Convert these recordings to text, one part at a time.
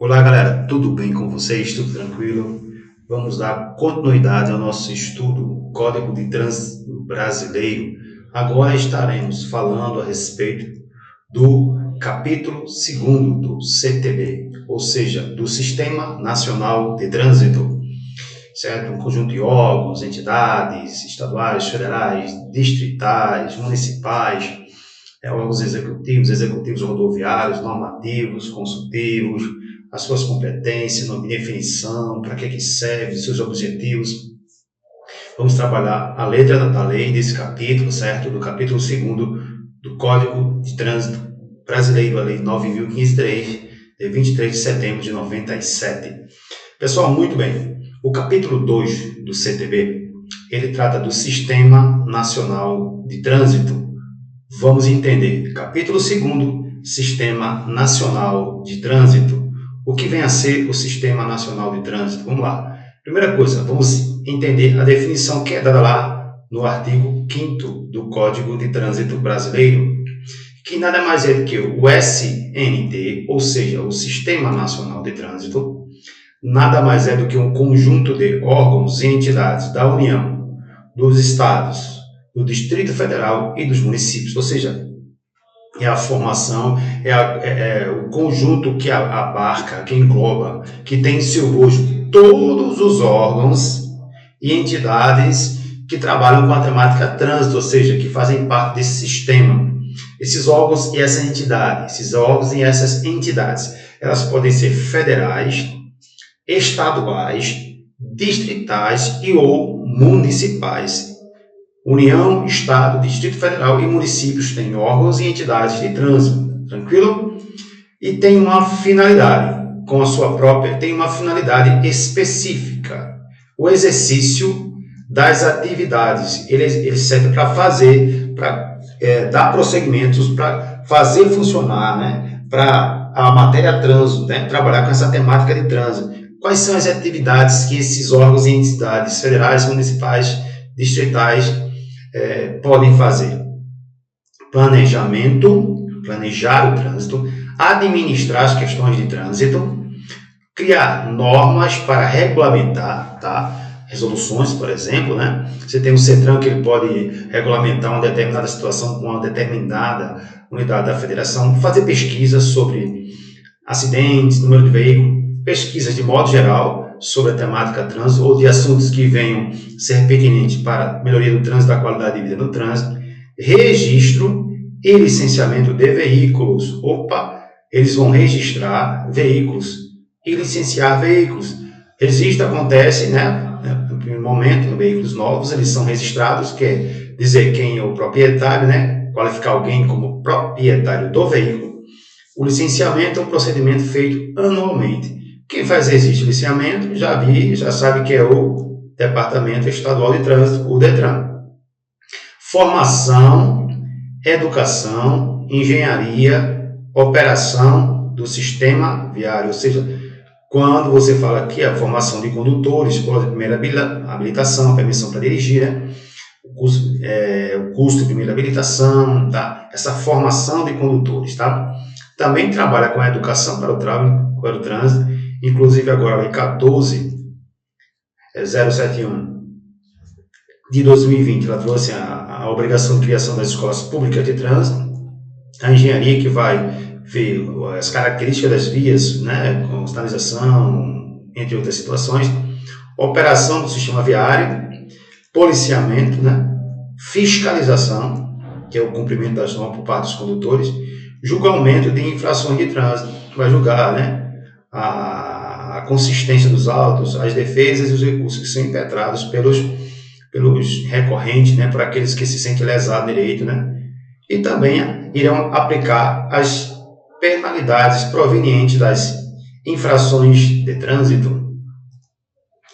Olá, galera, tudo bem com vocês? Tudo tranquilo? Vamos dar continuidade ao nosso estudo Código de Trânsito Brasileiro. Agora estaremos falando a respeito do capítulo 2º do CTB, ou seja, do Sistema Nacional de Trânsito, certo? Um conjunto de órgãos, entidades estaduais, federais, distritais, municipais, órgãos executivos rodoviários, normativos, consultivos, as suas competências, definição, para que serve, seus objetivos. Vamos trabalhar a letra da lei desse capítulo, certo? Do capítulo 2º do Código de Trânsito Brasileiro, a Lei 9.503, de 23 de setembro de 97. Pessoal, muito bem. O capítulo 2 do CTB, ele trata do Sistema Nacional de Trânsito. Vamos entender. Capítulo 2º, Sistema Nacional de Trânsito. O que vem a ser o Sistema Nacional de Trânsito? Vamos lá. Primeira coisa, vamos entender a definição que é dada lá no artigo 5º do Código de Trânsito Brasileiro, que nada mais é do que o SNT, ou seja, o Sistema Nacional de Trânsito, nada mais é do que um conjunto de órgãos e entidades da União, dos estados, do Distrito Federal e dos municípios, ou seja, é a formação, o conjunto que abarca, que engloba, que tem em seu bojo todos os órgãos e entidades que trabalham com a temática trânsito, ou seja, que fazem parte desse sistema. Esses órgãos e essas entidades, elas podem ser federais, estaduais, distritais e ou municipais. União, Estado, Distrito Federal e municípios têm órgãos e entidades de trânsito, tranquilo? E tem uma finalidade, tem uma finalidade específica. O exercício das atividades, ele serve para dar prosseguimentos, para fazer funcionar, né? Para a matéria trânsito, né? Trabalhar com essa temática de trânsito. Quais são as atividades que esses órgãos e entidades federais, municipais, distritais podem fazer? Planejar o trânsito, administrar as questões de trânsito, criar normas para regulamentar, tá? Resoluções, por exemplo, né? Você tem um CETRAN que ele pode regulamentar uma determinada situação com uma determinada unidade da federação, fazer pesquisas sobre acidentes, número de veículos, pesquisas de modo geral sobre a temática trânsito ou de assuntos que venham ser pertinentes para a melhoria do trânsito, da qualidade de vida no trânsito, registro e licenciamento de veículos. Eles vão registrar veículos e licenciar veículos. Registro acontece, né, no primeiro momento, veículos novos, eles são registrados, quer dizer quem é o proprietário, né, qualificar alguém como proprietário do veículo. O licenciamento é um procedimento feito anualmente. Quem faz registro e licenciamento já sabe que é o Departamento Estadual de Trânsito, o DETRAN. Formação, educação, engenharia, operação do sistema viário, ou seja, quando você fala aqui a formação de condutores, escola de primeira habilitação, permissão para dirigir, né? O custo de primeira habilitação, tá? Essa formação de condutores, tá? Também trabalha com a educação para o trânsito, inclusive agora a Lei 14.071 de 2020, ela trouxe a obrigação de criação das escolas públicas de trânsito, a engenharia que vai ver as características das vias, né, com sinalização, entre outras situações, operação do sistema viário, policiamento, né, fiscalização, que é o cumprimento das normas por parte dos condutores, julgamento de infrações de trânsito, que vai julgar, né, a consistência dos autos, as defesas e os recursos que são impetrados pelos recorrentes, né, por aqueles que se sentem lesados no direito, né, e também irão aplicar as penalidades provenientes das infrações de trânsito.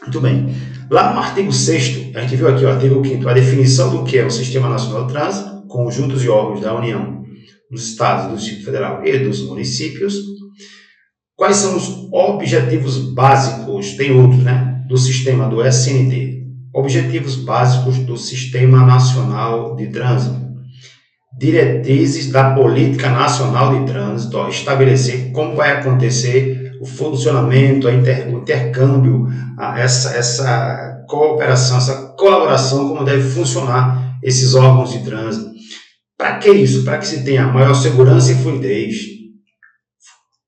Muito bem. Lá no artigo 6º, a gente viu aqui o artigo 5º, a definição do que é o Sistema Nacional de Trânsito, conjuntos e órgãos da União, dos Estados, do Distrito Federal e dos municípios. Quais são os objetivos básicos, tem outros, né, do sistema do SNT? Objetivos básicos do Sistema Nacional de Trânsito. Diretrizes da Política Nacional de Trânsito, estabelecer como vai acontecer o funcionamento, o intercâmbio, essa cooperação, essa colaboração, como deve funcionar esses órgãos de trânsito. Para que isso? Para que se tenha maior segurança e fluidez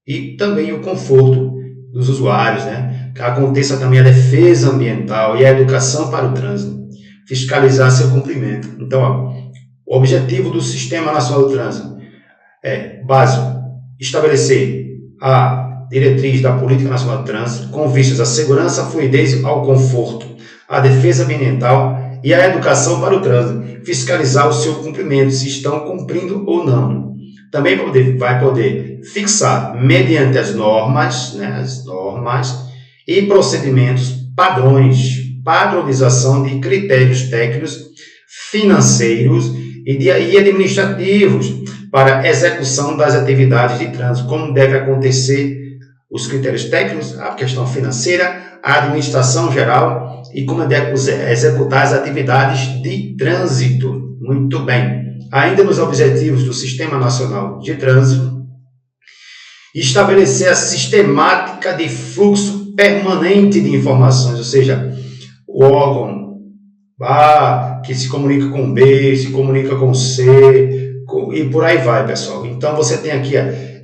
e também o conforto dos usuários, né? Que aconteça também a defesa ambiental e a educação para o trânsito, fiscalizar seu cumprimento. Então, ó, o objetivo do Sistema Nacional do Trânsito é básico: estabelecer a diretriz da Política Nacional do Trânsito com vistas à segurança, à fluidez, ao conforto, à defesa ambiental e à educação para o trânsito, fiscalizar o seu cumprimento, se estão cumprindo ou não. Também vai poder fixar, mediante as normas e procedimentos, padronização de critérios técnicos, financeiros e administrativos para execução das atividades de trânsito, como deve acontecer os critérios técnicos, a questão financeira, a administração geral e como deve executar as atividades de trânsito. Muito bem. Ainda nos objetivos do Sistema Nacional de Trânsito, estabelecer a sistemática de fluxo permanente de informações, ou seja, o órgão A que se comunica com B, se comunica com C, e por aí vai, pessoal. Então, você tem aqui,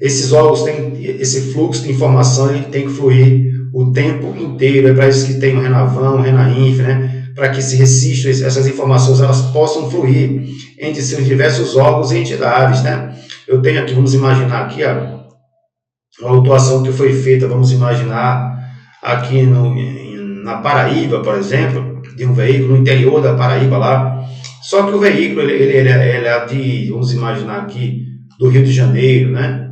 esses órgãos têm esse fluxo de informação, ele tem que fluir o tempo inteiro. É para isso que tem o Renavan, o Renainf, né? Para que se registro essas informações, elas possam fluir entre seus diversos órgãos e entidades, né? Eu tenho aqui, vamos imaginar aqui, uma autuação que foi feita, vamos imaginar aqui na Paraíba, por exemplo, de um veículo no interior da Paraíba lá. Só que o veículo, ele é de, vamos imaginar aqui, do Rio de Janeiro, né?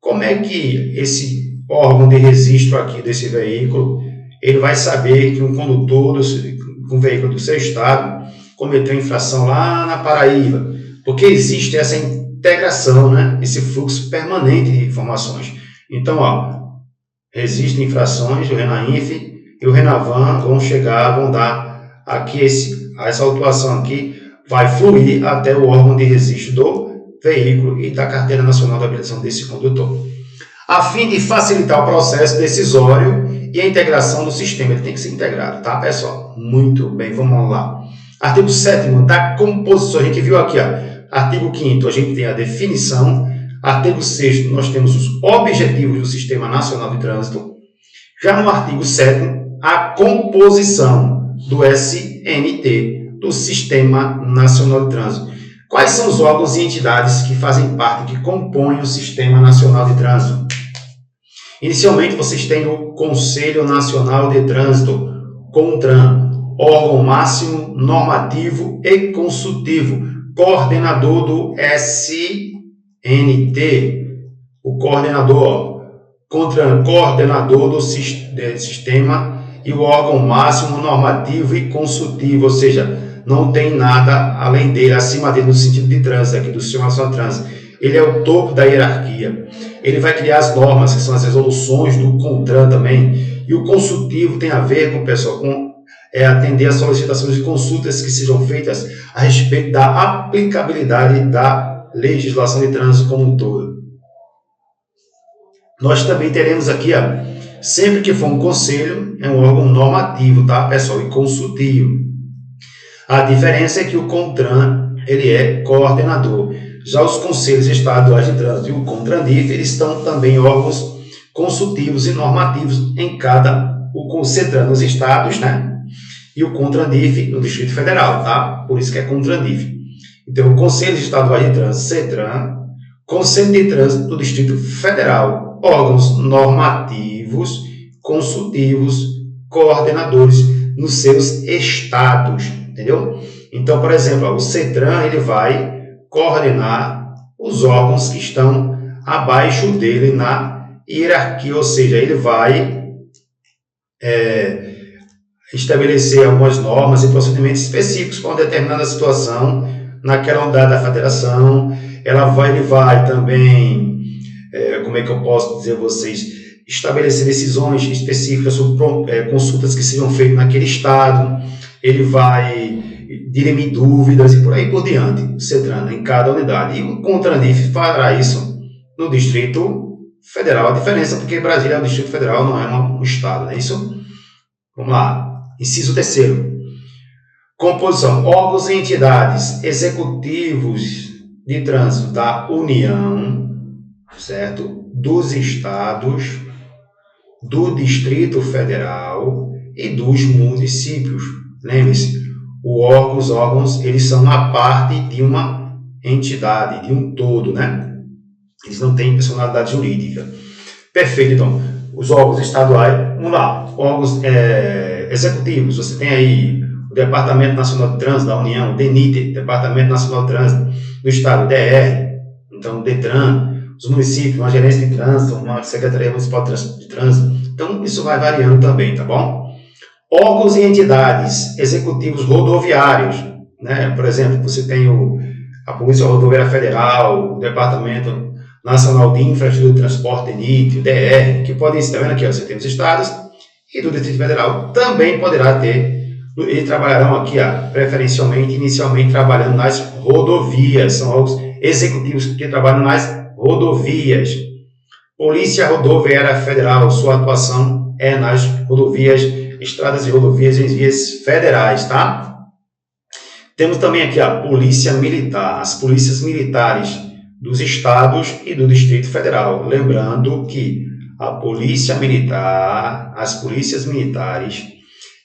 Como é que esse órgão de registro aqui desse veículo, ele vai saber que um condutor um veículo do seu estado cometeu infração lá na Paraíba? Porque existe essa integração, né? Esse fluxo permanente de informações. Então, existem infrações, o Renainf e o Renavan vão dar aqui essa autuação aqui, vai fluir até o órgão de registro do veículo e da Carteira Nacional de Habilitação desse condutor, a fim de facilitar o processo decisório e a integração do sistema. Ele tem que ser integrado, tá, pessoal? Muito bem, vamos lá. Artigo 7º da composição, a gente viu aqui, artigo 5º, a gente tem a definição. Artigo 6º, nós temos os objetivos do Sistema Nacional de Trânsito. Já no artigo 7º, a composição do SNT, do Sistema Nacional de Trânsito. Quais são os órgãos e entidades que fazem parte, que compõem o Sistema Nacional de Trânsito? Inicialmente, vocês têm o Conselho Nacional de Trânsito, CONTRAN, órgão máximo, normativo e consultivo, coordenador do SNT, o coordenador, CONTRAN, coordenador do sistema e o órgão máximo, normativo e consultivo, ou seja, não tem nada além dele, acima dele, no sentido de trânsito, aqui do Sistema Nacional de Trânsito. Ele é o topo da hierarquia. Ele vai criar as normas, que são as resoluções do CONTRAN também. E o consultivo tem a ver com, pessoal, com atender às solicitações de consultas que sejam feitas a respeito da aplicabilidade da legislação de trânsito como um todo. Nós também teremos aqui, sempre que for um conselho, é um órgão normativo, tá, pessoal, e consultivo. A diferença é que o CONTRAN, ele é coordenador. Já os conselhos estaduais de trânsito e o CONTRANIF, eles estão também órgãos consultivos e normativos em o CETRAN nos estados, né? E o CONTRANIF no Distrito Federal, tá? Por isso que é CONTRANIF. Então, o Conselho Estadual de Trânsito, CETRAN, Conselho de Trânsito do Distrito Federal, órgãos normativos, consultivos, coordenadores nos seus estados, entendeu? Então, por exemplo, o CETRAN, ele vai coordenar os órgãos que estão abaixo dele na hierarquia, ou seja, ele vai estabelecer algumas normas e procedimentos específicos para uma determinada situação naquela unidade da federação. Ele vai também, como é que eu posso dizer a vocês, estabelecer decisões específicas sobre consultas que sejam feitas naquele estado. Ele vai dirimir dúvidas e por aí por diante, o CETRAN em cada unidade. E o CONTRANIF fará isso no Distrito Federal. A diferença é porque Brasília é um Distrito Federal, não é um estado, não é isso? Vamos lá. Inciso terceiro. Composição. Órgãos e entidades executivos de trânsito da União, certo? Dos estados, do Distrito Federal e dos municípios. Lembre-se, os órgãos, eles são a parte de uma entidade, de um todo, né? Eles não têm personalidade jurídica. Perfeito, então. Os órgãos estaduais, vamos lá, órgãos executivos, você tem aí o Departamento Nacional de Trânsito da União, o DENIT, Departamento Nacional de Trânsito do Estado, o DR, então o DETRAN, os municípios, uma gerência de trânsito, uma Secretaria Municipal de Trânsito. Então, isso vai variando também, tá bom? Órgãos e entidades executivos rodoviários, né? Por exemplo, você tem a Polícia Rodoviária Federal, o Departamento Nacional de Infraestrutura de Transporte, DENIT, o DR, que podem estar vendo aqui, ó, você tem os estados e do Distrito Federal, também poderá ter, e trabalharão aqui, ó, preferencialmente, inicialmente, trabalhando nas rodovias, são órgãos executivos que trabalham nas rodovias. Polícia Rodoviária Federal, sua atuação é nas rodovias, estradas e rodovias em vias federais, tá? Temos também aqui a Polícia Militar, as polícias militares dos estados e do Distrito Federal. Lembrando que a Polícia Militar, as polícias militares,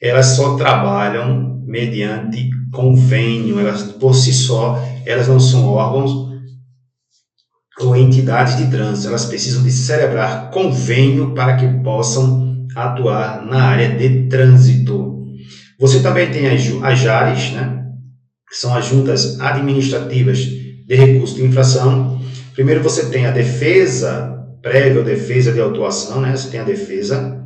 elas só trabalham mediante convênio, elas por si só, elas não são órgãos ou entidades de trânsito, elas precisam de celebrar convênio para que possam atuar na área de trânsito. Você também tem as JARES, né, que são as juntas administrativas de recurso de infração. Primeiro você tem a defesa prévia ou defesa de autuação, né, você tem a defesa.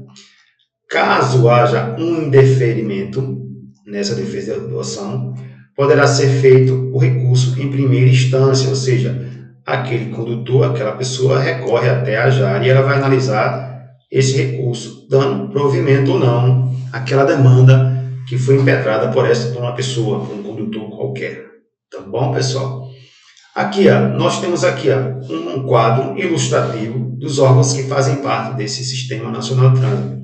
Caso haja um indeferimento nessa defesa de autuação, poderá ser feito o recurso em primeira instância, ou seja, aquele condutor, aquela pessoa recorre até a JARE e ela vai analisar esse recurso, dando provimento ou não àquela demanda que foi impetrada por uma pessoa, por um condutor qualquer. Tá bom, pessoal? Aqui, ó, nós temos aqui um quadro ilustrativo dos órgãos que fazem parte desse Sistema Nacional de Trânsito.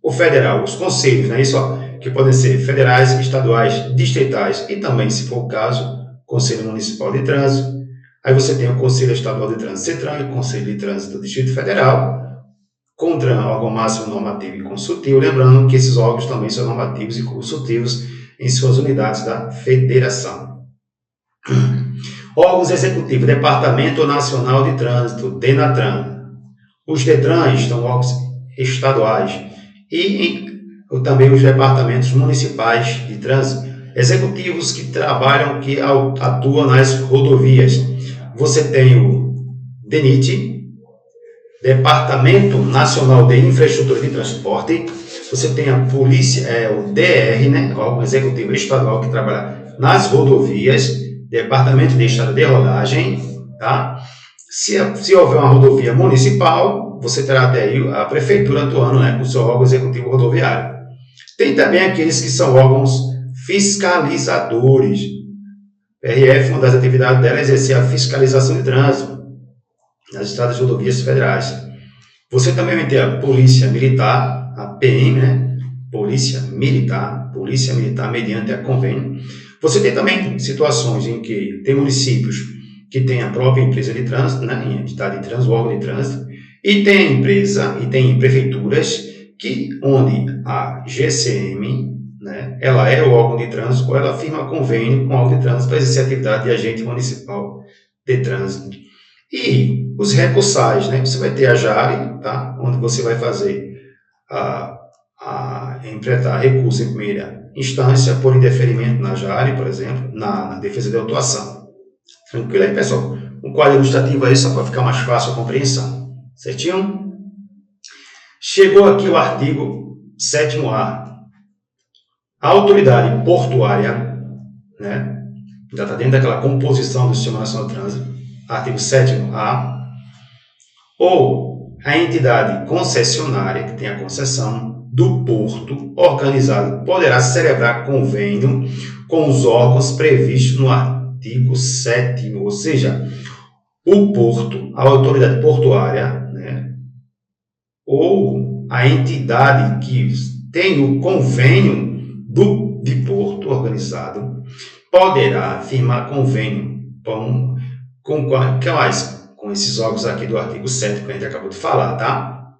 O federal, os conselhos, né? Isso, ó, que podem ser federais, estaduais, distritais e também, se for o caso, Conselho Municipal de Trânsito. Aí você tem o Conselho Estadual de Trânsito, CETRAN, o Conselho de Trânsito do Distrito Federal, CONTRAN, órgão máximo normativo e consultivo, lembrando que esses órgãos também são normativos e consultivos em suas unidades da federação. Órgãos executivos, Departamento Nacional de Trânsito, DENATRAN. Os DETRANs são órgãos estaduais e também os departamentos municipais de trânsito, executivos que trabalham, que atuam nas rodovias. Você tem o DENIT, Departamento Nacional de Infraestrutura de Transporte. Você tem a polícia, o DR, né, órgão executivo estadual que trabalha nas rodovias, Departamento de Estrada de Rodagem, tá? Se houver uma rodovia municipal, você terá até aí a prefeitura atuando, né, com o seu órgão executivo rodoviário. Tem também aqueles que são órgãos fiscalizadores. PRF, uma das atividades dela é exercer a fiscalização de trânsito nas estradas e rodovias federais. Você também vai ter a Polícia Militar, a PM, né? Polícia Militar mediante a convênio. Você tem também situações em que tem municípios que têm a própria empresa de trânsito, né? Entidade de trânsito, órgão de trânsito, e tem empresa, e tem prefeituras onde a GCM, né, ela é o órgão de trânsito ou ela firma convênio com o órgão de trânsito para exercer a atividade de agente municipal de trânsito. E os recursais, né, você vai ter a JARE, tá, onde você vai fazer enfrentar recurso em primeira instância por indeferimento na JARE, por exemplo, na defesa de autuação. Tranquilo aí, pessoal? Um quadro ilustrativo aí só para ficar mais fácil a compreensão. Certinho? Chegou aqui o artigo 7º-A. A autoridade portuária, né, já está dentro daquela composição do Sistema Nacional de Trânsito, artigo 7º-A, ou a entidade concessionária, que tem a concessão do porto organizado, poderá celebrar convênio com os órgãos previstos no artigo 7º, ou seja, o porto, a autoridade portuária, né, ou a entidade que tem o convênio de porto organizado poderá firmar convênio com esses órgãos aqui do artigo 7 que a gente acabou de falar, tá?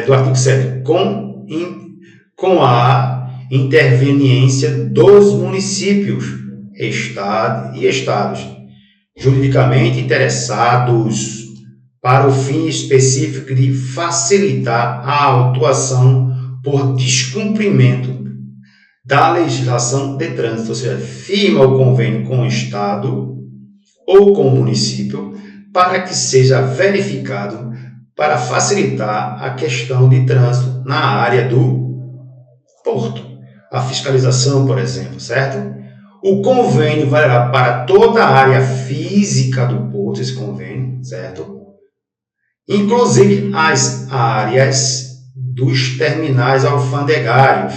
Do artigo 7, com a interveniência dos municípios e estados, juridicamente interessados, para o fim específico de facilitar a autuação por descumprimento da legislação de trânsito, ou seja, firma o convênio com o Estado ou com o município para que seja verificado para facilitar a questão de trânsito na área do porto. A fiscalização, por exemplo, certo? O convênio valerá para toda a área física do porto, esse convênio, certo? Inclusive as áreas dos terminais alfandegários,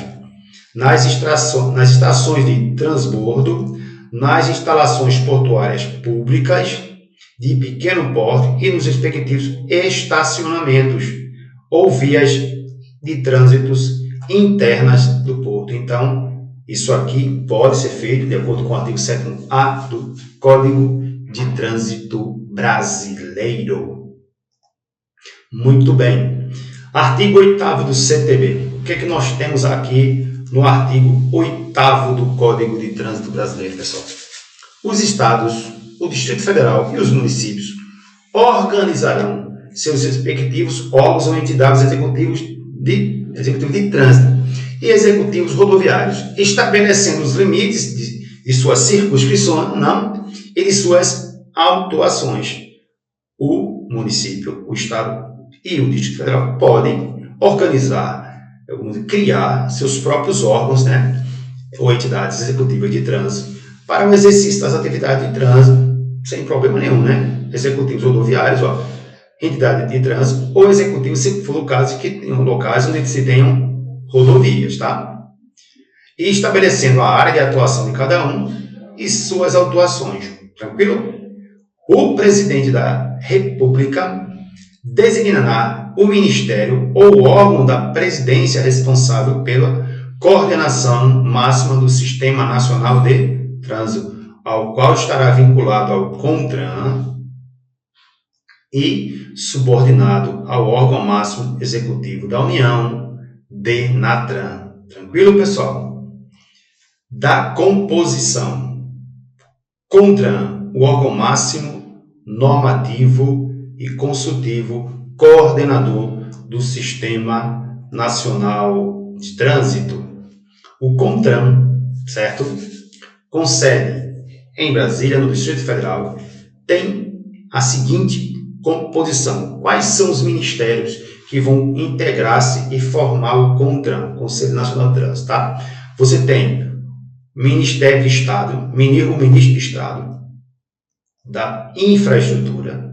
nas estações de transbordo, nas instalações portuárias públicas de pequeno porte e nos respectivos estacionamentos ou vias de trânsitos internas do porto. Então, isso aqui pode ser feito de acordo com o artigo 7º-A do Código de Trânsito Brasileiro. Muito bem. Artigo 8º do CTB. O que é que nós temos aqui no artigo 8º do Código de Trânsito Brasileiro, pessoal? Os estados, o Distrito Federal e os municípios organizarão seus respectivos órgãos ou entidades executivos de trânsito e executivos rodoviários, estabelecendo os limites de suas circunscrições e de suas autuações. O município, o estado e o Distrito Federal podem criar seus próprios órgãos, ou entidades executivas de trânsito para o exercício das atividades de trânsito sem problema nenhum, Executivos rodoviários, entidade de trânsito ou executivos, se for o caso, que tenham locais onde se tenham rodovias, tá? E estabelecendo a área de atuação de cada um e suas autuações, tranquilo? O presidente da República designará o Ministério ou órgão da presidência responsável pela coordenação máxima do Sistema Nacional de Trânsito, ao qual estará vinculado ao CONTRAN e subordinado ao órgão máximo executivo da União, DENATRAN. Tranquilo, pessoal? Da composição. CONTRAN, o órgão máximo normativo e consultivo coordenador do Sistema Nacional de Trânsito. O CONTRAN, certo? Com sede em Brasília, no Distrito Federal, tem a seguinte composição. Quais são os ministérios que vão integrar-se e formar o CONTRAN, Conselho Nacional de Trânsito, tá? Você tem Ministério de Estado, o Ministro de Estado da Infraestrutura,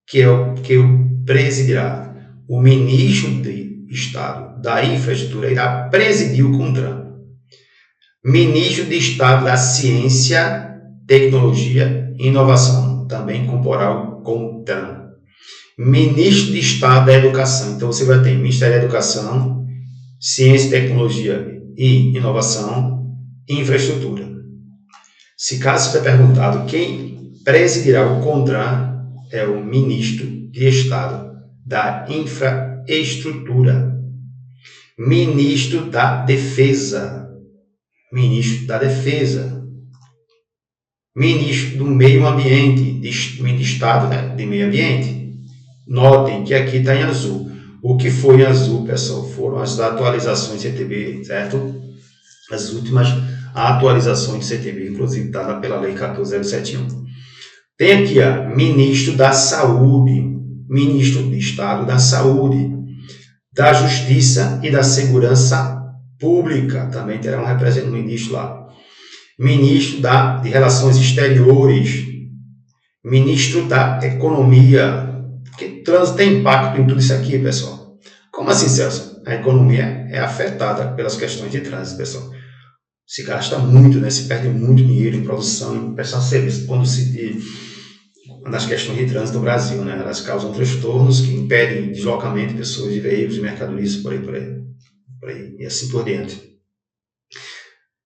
que é o que presidirá. O Ministro de Estado da Infraestrutura irá presidir o CONTRAN. Ministro de Estado da Ciência, Tecnologia e Inovação, também comporá o CONTRAN. Ministro de Estado da Educação, então você vai ter Ministério da Educação, Ciência, Tecnologia e Inovação e Infraestrutura. Se caso seja perguntado quem presidirá o CONTRAN, é o Ministro de Estado da Infraestrutura. Ministro da Defesa. Ministro da Defesa. Ministro do Meio Ambiente, de Estado de Meio Ambiente. Notem que aqui está em azul. O que foi em azul, pessoal, foram as atualizações de CTB, certo? As últimas atualizações de CTB, inclusive dada pela Lei 14.071. Tem aqui, Ministro da Saúde, Ministro de Estado da Saúde, da Justiça e da Segurança Pública, também terá um representante ministro lá. Ministro de Relações Exteriores, Ministro da Economia. Que trânsito tem impacto em tudo isso aqui, pessoal? Como assim, Celso? A economia é afetada pelas questões de trânsito, pessoal. Se gasta muito, se perde muito dinheiro em produção, em prestação de serviço. Quando nas questões de trânsito no Brasil, né? Elas causam transtornos que impedem deslocamento de pessoas, de veículos, de mercadorias, por aí, e assim por diante.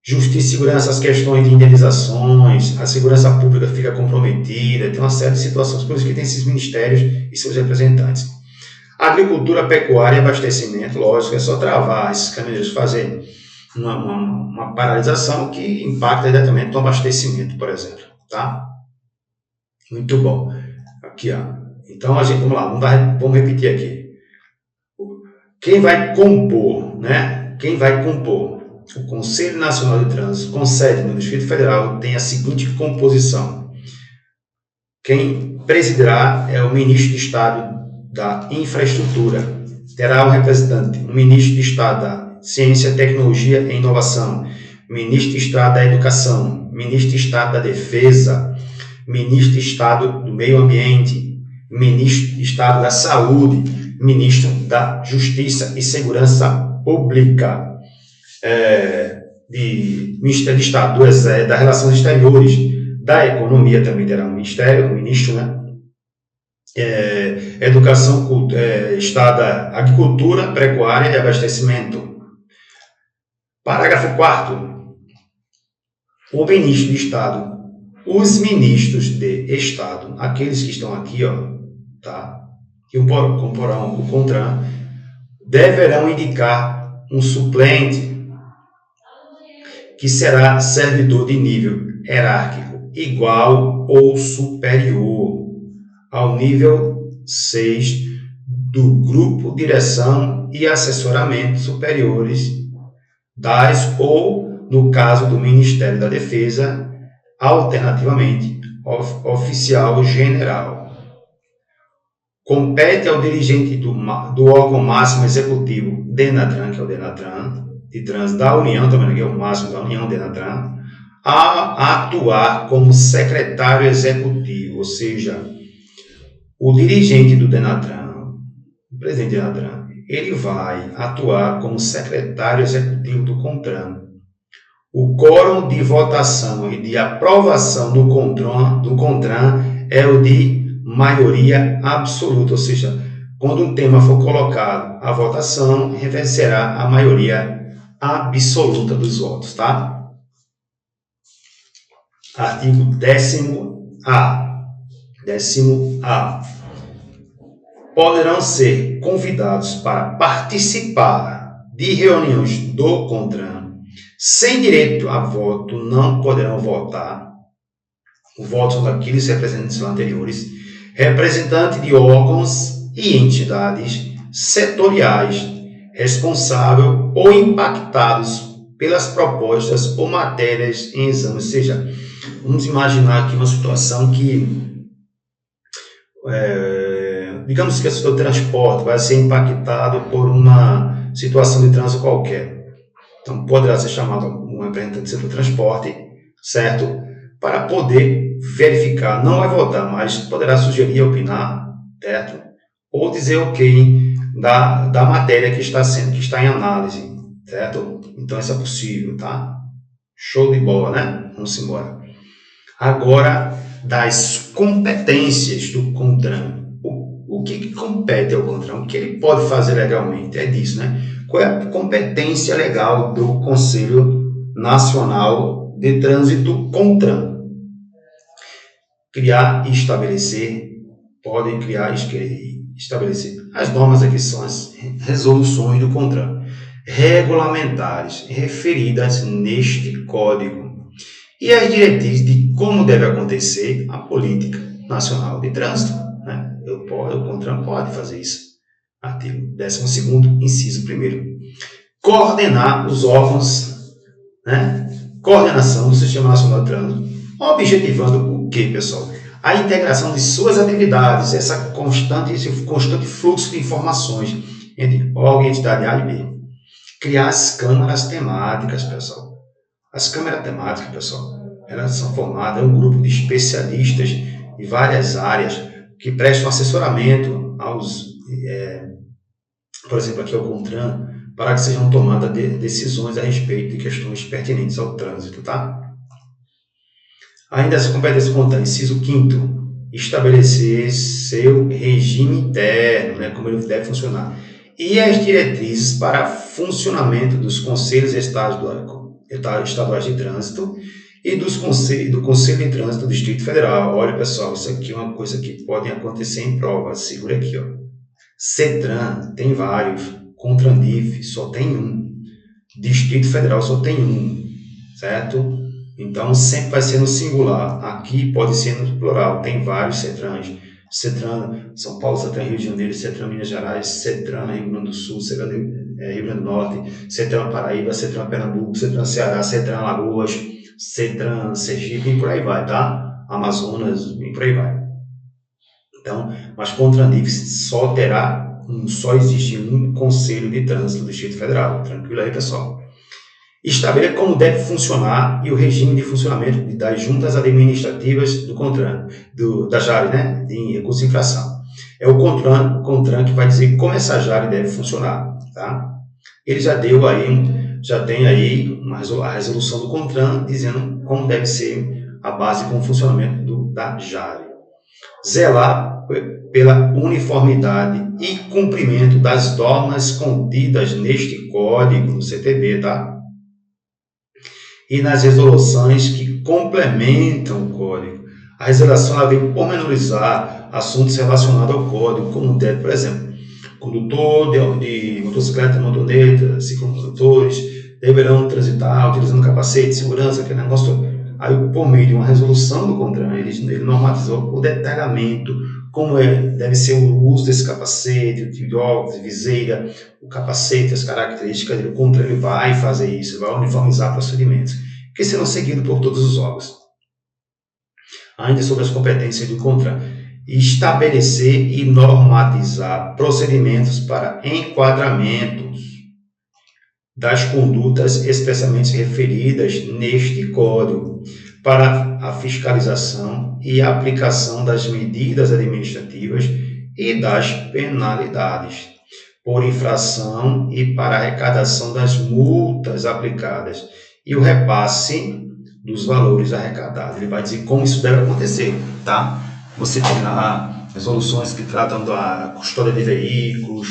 Justiça e segurança, as questões de indenizações, a segurança pública fica comprometida, tem uma série de situações, por isso que tem esses ministérios e seus representantes. Agricultura, pecuária e abastecimento, lógico, é só travar esses caminhoneiros, fazer uma paralisação que impacta diretamente no abastecimento, por exemplo, tá? Muito bom. Aqui, ó. Então, vamos lá, vamos repetir aqui. Quem vai compor, né? Quem vai compor? O Conselho Nacional de Trânsito, com sede no Distrito Federal, tem a seguinte composição. Quem presidirá é o Ministro de Estado da Infraestrutura. Terá um representante, o Ministro de Estado da Ciência, Tecnologia e Inovação, Ministro de Estado da Educação, Ministro de Estado da Defesa, Ministro de Estado do Meio Ambiente, Ministro de Estado da Saúde, Ministro da Justiça e Segurança Pública, Ministério de Estado das Relações Exteriores, da Economia também terá um ministro, né? Educação, Estado da Agricultura, Pecuária e Abastecimento. Parágrafo 4º. O ministro de Estado, os ministros de Estado, aqueles que estão aqui, ó, tá? Que comporão o CONTRAN, deverão indicar um suplente que será servidor de nível hierárquico igual ou superior ao nível 6 do Grupo Direção e Assessoramento Superiores ou, no caso do Ministério da Defesa, alternativamente, oficial general. Compete ao dirigente do órgão máximo executivo, DENATRAN, que é o DENATRAN, de trânsito da União, também que é o máximo da União, DENATRAN, a atuar como secretário executivo, ou seja, o dirigente do DENATRAN, o presidente do DENATRAN, ele vai atuar como secretário executivo do CONTRAN. O quórum de votação e de aprovação do CONTRAN é o de maioria absoluta, ou seja, quando um tema for colocado à votação, será a maioria absoluta dos votos, tá? Artigo 10º-A. 10º-A. Poderão ser convidados para participar de reuniões do CONTRAN sem direito a voto, não poderão votar. O voto são daqueles representantes anteriores, representantes de órgãos e entidades setoriais responsáveis ou impactados pelas propostas ou matérias em exame. Ou seja, vamos imaginar aqui uma situação que, digamos que o setor de transporte vai ser impactado por uma situação de trânsito qualquer. Então, poderá ser chamado um representante do setor de transporte, certo? Para poder verificar, não vai votar, mas poderá sugerir, opinar, certo? Ou dizer ok da matéria que está em análise, certo? Então, isso é possível, tá? Show de bola, né? Vamos embora. Agora, das competências do CONTRAN. O que compete ao CONTRAN? O que ele pode fazer legalmente? É disso, né? Qual é a competência legal do Conselho Nacional de Trânsito CONTRAN? Criar e estabelecer, podem criar e estabelecer. As normas aqui são as resoluções do CONTRAN, regulamentares referidas neste código, e as diretrizes de como deve acontecer a política nacional de trânsito, né? O CONTRAN pode fazer isso. Artigo 12º, inciso 1º. Coordenar os órgãos, né? Coordenação do Sistema Nacional de Trânsito, objetivando o quê, pessoal? A integração de suas atividades, esse constante fluxo de informações entre órgão e entidade A e B. Criar as câmaras temáticas, pessoal. As câmaras temáticas, pessoal, elas são formadas em um grupo de especialistas de várias áreas que prestam assessoramento aos, por exemplo, aqui ao CONTRAN, para que sejam tomadas decisões a respeito de questões pertinentes ao trânsito, tá? Ainda essa competência contém, inciso 5º, estabelecer seu regime interno, né, como ele deve funcionar, e as diretrizes para funcionamento dos conselhos estaduais de trânsito e do Conselho de Trânsito do Distrito Federal. Olha, pessoal, isso aqui é uma coisa que pode acontecer em prova. Segura aqui, ó. CETRAN tem vários, CONTRANDIF só tem um, Distrito Federal só tem um, certo? Então sempre vai ser no singular. Aqui pode ser no plural, tem vários CETRANs. CETRAN São Paulo, CETRAN Rio de Janeiro, CETRAN Minas Gerais, CETRAN Rio Grande do Sul, CETRAN Rio Grande do Norte, CETRAN Paraíba, CETRAN Pernambuco, CETRAN Ceará, CETRAN Alagoas, CETRAN Sergipe e por aí vai, tá? Amazonas e por aí vai. Então, mas CONTRANDIF só existe um Conselho de Trânsito do Distrito Federal. Tranquilo aí, pessoal? Estabeleça como deve funcionar e o regime de funcionamento das juntas administrativas do CONTRAN, da JARE, né, de recurso de infração. É o CONTRAN que vai dizer como essa JARE deve funcionar, tá? Ele já tem aí a resolução do CONTRAN dizendo como deve ser a base com o funcionamento da JARE. Zelar pela uniformidade e cumprimento das normas contidas neste código do CTB, tá? E nas resoluções que complementam o código. A resolução ela vem pormenorizar assuntos relacionados ao código, como deve, por exemplo, condutor de motocicleta, motoneta, ciclomotores deverão transitar utilizando capacete, segurança, aquele negócio todo. Aí, por meio de uma resolução do CONTRAN, ele normatizou o detalhamento, como deve ser o uso desse capacete, de óculos, de viseira, o capacete, as características dele. O CONTRAN ele vai fazer isso, vai uniformizar procedimentos, que serão seguidos por todos os órgãos. Ainda sobre as competências do CONTRAN, estabelecer e normatizar procedimentos para enquadramentos das condutas especialmente referidas neste código para a fiscalização e aplicação das medidas administrativas e das penalidades por infração e para a arrecadação das multas aplicadas e o repasse dos valores arrecadados. Ele vai dizer como isso deve acontecer, tá? Você tem lá resoluções que tratam da custódia de veículos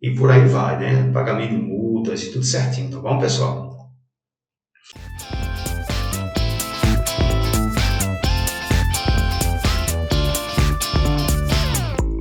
e por aí vai, né? Pagamento de multas e tudo certinho, tá bom, pessoal?